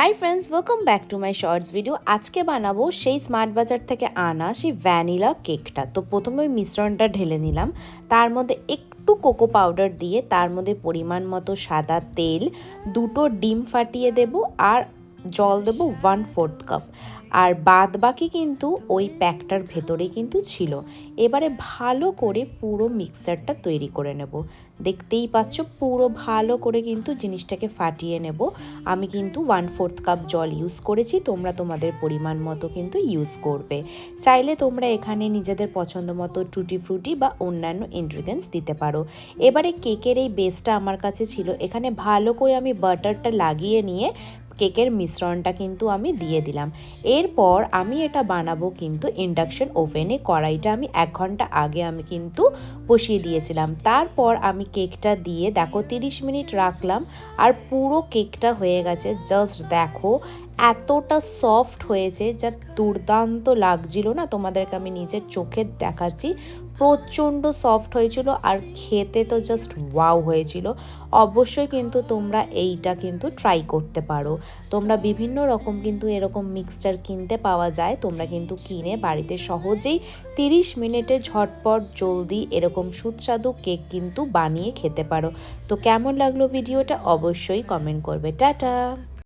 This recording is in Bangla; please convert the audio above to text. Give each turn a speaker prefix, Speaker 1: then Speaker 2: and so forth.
Speaker 1: High friends, welcome back to my shorts video. আজকে বানাবো সেই স্মার্ট বাজার থেকে আনা সেই ভ্যানিলা কেকটা। তো প্রথমে ওই মিশ্রণটা ঢেলে নিলাম, তার মধ্যে একটু কোকো পাউডার দিয়ে তার মধ্যে পরিমাণ মতো সাদা তেল, দুটো ডিম ফাটিয়ে দেব আর জল দেবো 1/4 কাপ। আর বাদ বাকি কিন্তু ওই প্যাকটার ভেতরে কিন্তু ছিল। এবারে ভালো করে পুরো মিক্সচারটা তৈরি করে নেব। দেখতেই পাচ্ছ পুরো ভালো করে কিন্তু জিনিসটাকে ফাটিয়ে নেব। আমি কিন্তু 1/4 কাপ জল ইউজ করেছি, তোমরা তোমাদের পরিমাণ মতো কিন্তু ইউজ করবে। চাইলে তোমরা এখানে নিজেদের পছন্দ মতো টুটি ফ্রুটি বা অন্যান্য ইনগ্রিডিয়েন্টস দিতে পারো। এবারে কেকের এই বেসটা আমার কাছে ছিল, এখানে ভালো করে আমি বাটারটা লাগিয়ে নিয়ে কেকের মিশ্রণটা কিন্তু আমি দিয়ে দিলাম। এরপর আমি এটা বানাবো কিন্তু ইন্ডাকশন ওভেনে। কড়াইটা আমি 1 ঘন্টা আগে আমি কিন্তু বসিয়ে দিয়েছিলাম। তারপর আমি কেকটা দিয়ে দেখো 30 মিনিট রাখলাম আর পুরো কেকটা হয়ে গেছে। জাস্ট দেখো এতটা সফট হয়েছে, যা দুর্দান্ত লাগছিল না, তোমাদেরকে আমি নিজের চোখে দেখাচ্ছি। প্রচণ্ড সফট হয়েছিল আর খেতে তো জাস্ট ওয়াও হয়েছিল। অবশ্যই কিন্তু তোমরা এইটা কিন্তু ট্রাই করতে পারো। তোমরা বিভিন্ন রকম কিন্তু এরকম মিক্সচার কিনতে পাওয়া যায়, তোমরা কিন্তু কিনে বাড়িতে সহজেই 30 মিনিটে ঝটপট জলদি এরকম সুস্বাদু কেক কিন্তু বানিয়ে খেতে পারো। তো কেমন লাগলো ভিডিওটা অবশ্যই কমেন্ট করবে। টাটা।